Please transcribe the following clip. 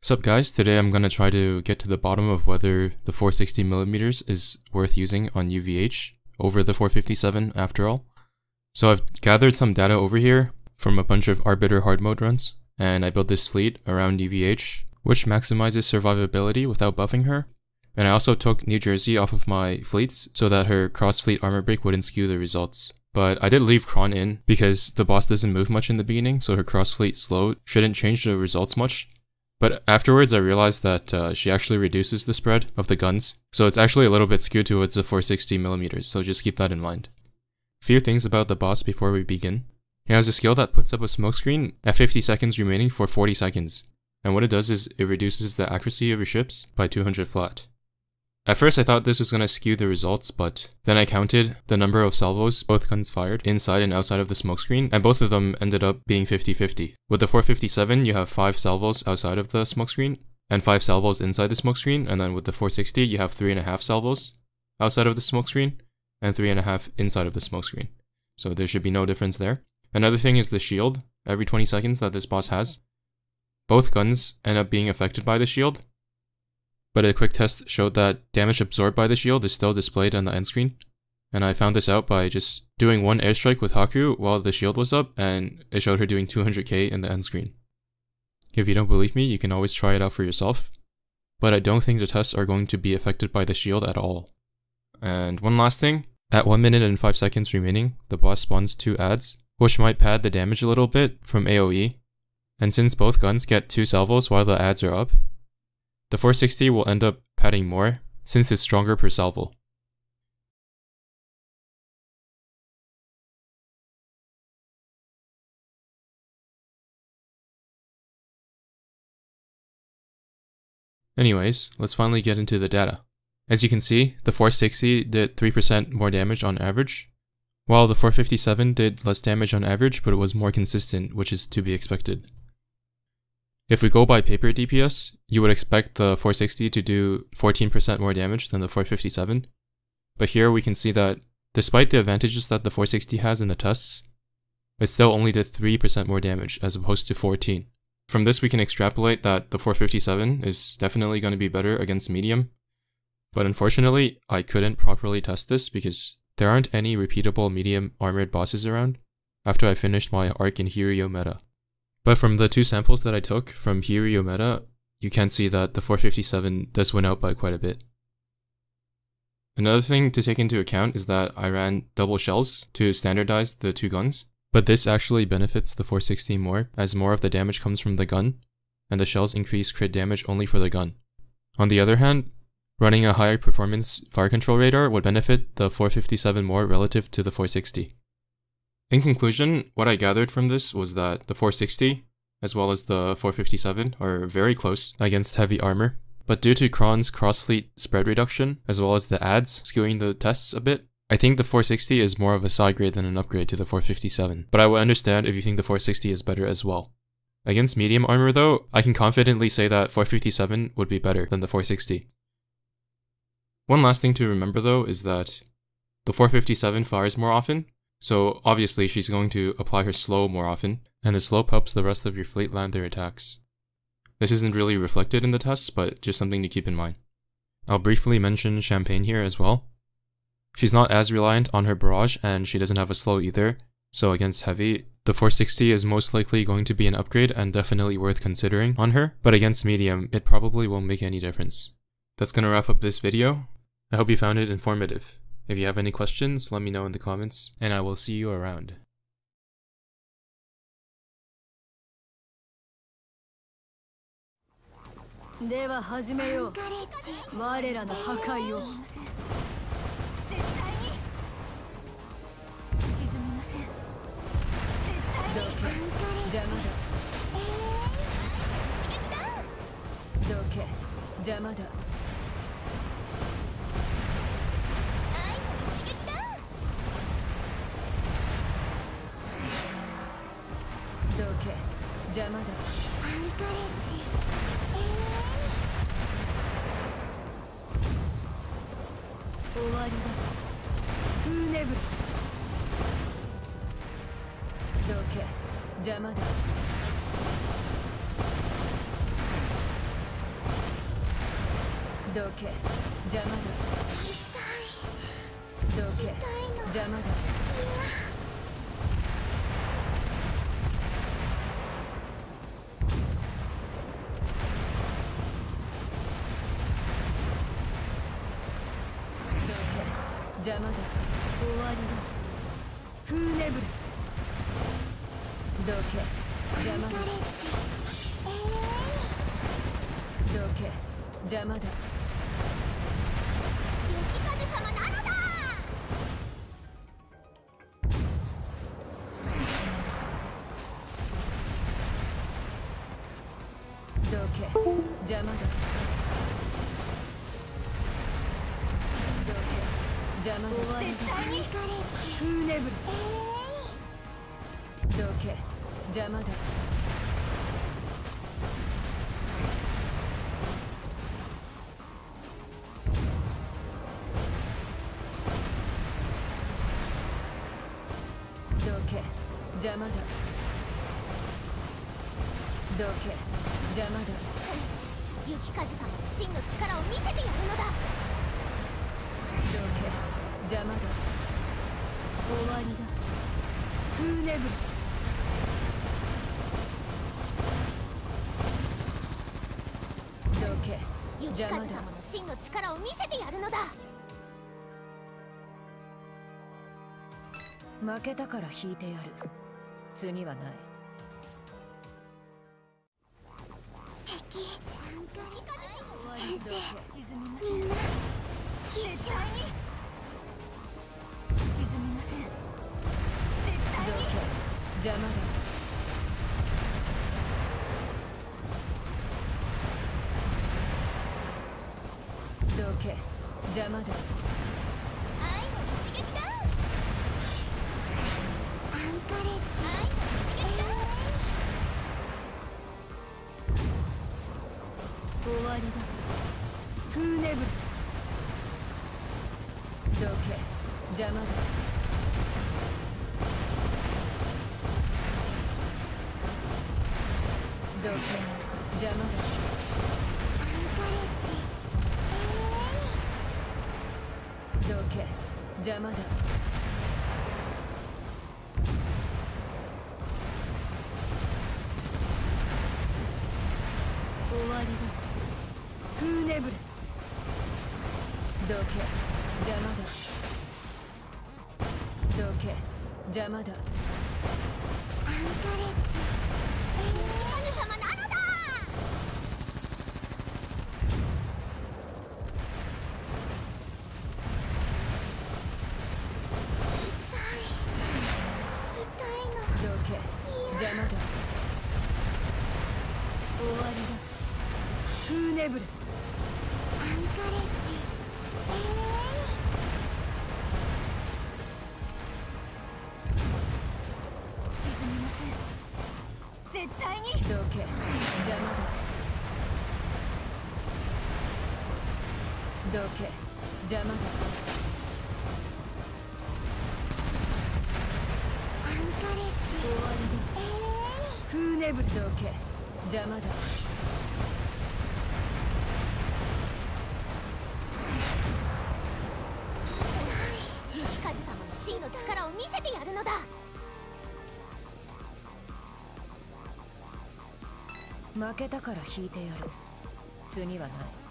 Sup guys, today I'm gonna try to get to the bottom of whether the 460mm is worth using on UvH over the 457 after all. So I've gathered some data over here from a bunch of Arbiter hard mode runs, and I built this fleet around UvH, which maximizes survivability without buffing her. And I also took New Jersey off of my fleets so that her cross-fleet armor break wouldn't skew the results. But I did leave Kron in because the boss doesn't move much in the beginning, so her cross-fleet slow shouldn't change the results much. But afterwards I realized that she actually reduces the spread of the guns, so it's actually a little bit skewed towards the 460mm, so just keep that in mind. Few things about the boss before we begin. He has a skill that puts up a smokescreen at 50 seconds remaining for 40 seconds, and what it does is it reduces the accuracy of your ships by 200 flat. At first I thought this was going to skew the results, but then I counted the number of salvos both guns fired inside and outside of the smokescreen, and both of them ended up being 50-50. With the 457 you have 5 salvos outside of the smokescreen, and 5 salvos inside the smokescreen, and then with the 460 you have 3.5 salvos outside of the smokescreen, and 3.5 inside of the smokescreen. So there should be no difference there. Another thing is the shield. Every 20 seconds that this boss has, both guns end up being affected by the shield. But a quick test showed that damage absorbed by the shield is still displayed on the end screen. And I found this out by just doing one airstrike with Haku while the shield was up, and it showed her doing 200k in the end screen. If you don't believe me, you can always try it out for yourself. But I don't think the tests are going to be affected by the shield at all. And one last thing, at 1 minute and 5 seconds remaining, the boss spawns 2 adds, which might pad the damage a little bit from AoE. And since both guns get 2 salvos while the adds are up, the 460 will end up padding more, since it's stronger per salvo. Anyways, let's finally get into the data. As you can see, the 460 did 3% more damage on average, while the 457 did less damage on average, but it was more consistent, which is to be expected. If we go by paper DPS, you would expect the 460 to do 14% more damage than the 457, but here we can see that despite the advantages that the 460 has in the tests, it still only did 3% more damage as opposed to 14. From this we can extrapolate that the 457 is definitely going to be better against medium, but unfortunately I couldn't properly test this because there aren't any repeatable medium armored bosses around after I finished my arc in Hiryu meta. But from the 2 samples that I took from Hiryu meta, you can see that the 457 does win out by quite a bit. Another thing to take into account is that I ran double shells to standardize the 2 guns, but this actually benefits the 460 more, as more of the damage comes from the gun, and the shells increase crit damage only for the gun. On the other hand, running a higher performance fire control radar would benefit the 457 more relative to the 460. In conclusion, what I gathered from this was that the 460, as well as the 457, are very close against heavy armor, but due to Kron's cross-fleet spread reduction, as well as the adds skewing the tests a bit, I think the 460 is more of a side grade than an upgrade to the 457, but I would understand if you think the 460 is better as well. Against medium armor though, I can confidently say that 457 would be better than the 460. One last thing to remember though is that the 457 fires more often, so obviously she's going to apply her slow more often, and the slope helps the rest of your fleet land their attacks. This isn't really reflected in the tests, but just something to keep in mind. I'll briefly mention Champagne here as well. She's not as reliant on her barrage, and she doesn't have a slow either, so against heavy, the 460 is most likely going to be an upgrade and definitely worth considering on her, but against medium, it probably won't make any difference. That's gonna wrap up this video. I hope you found it informative. If you have any questions, let me know in the comments, and I will see you around. では始めよう。我らの破壊を。絶対に沈みません。絶対に邪魔だ。刺激だ。どけ、邪魔だ。どけ、邪魔だ。アンカレッジ。終わりだ。フーネブル。どけ、邪魔だ。どけ邪魔だどけ邪魔だ邪魔だ終わりだフーネブラどけ邪魔だどけ邪魔だ雪風様なのだどけ邪魔だどけ邪魔だ終わりだフーネブラどけ邪魔だどけ邪魔だどけ邪魔だ雪風様の真の力を見せてやるのだどけ邪魔だ終わりだフーネブラどけ雪風様の真の力を見せてやるのだ負けたから引いてやる次はない敵先生みんな一緒に沈みません絶対にどけ邪魔だどけ邪魔だ愛の一撃だアンカレッジ愛の一撃だ終わりだフーネブラどけ邪魔だどけ邪魔だアンカレッジどけ邪魔だ終わりだフーネブラどけ邪魔だどけ邪魔だアンカレッジ神様なのだ痛いのどけ邪魔だ終わりだフーネブラアンカレッジ沈みません絶対にどけ邪魔だどけ邪魔だアンカレッジ終わりだフーネブラどけ邪魔だ雪風様の真の力を見せてやるのだ負けたから引いてやる次はない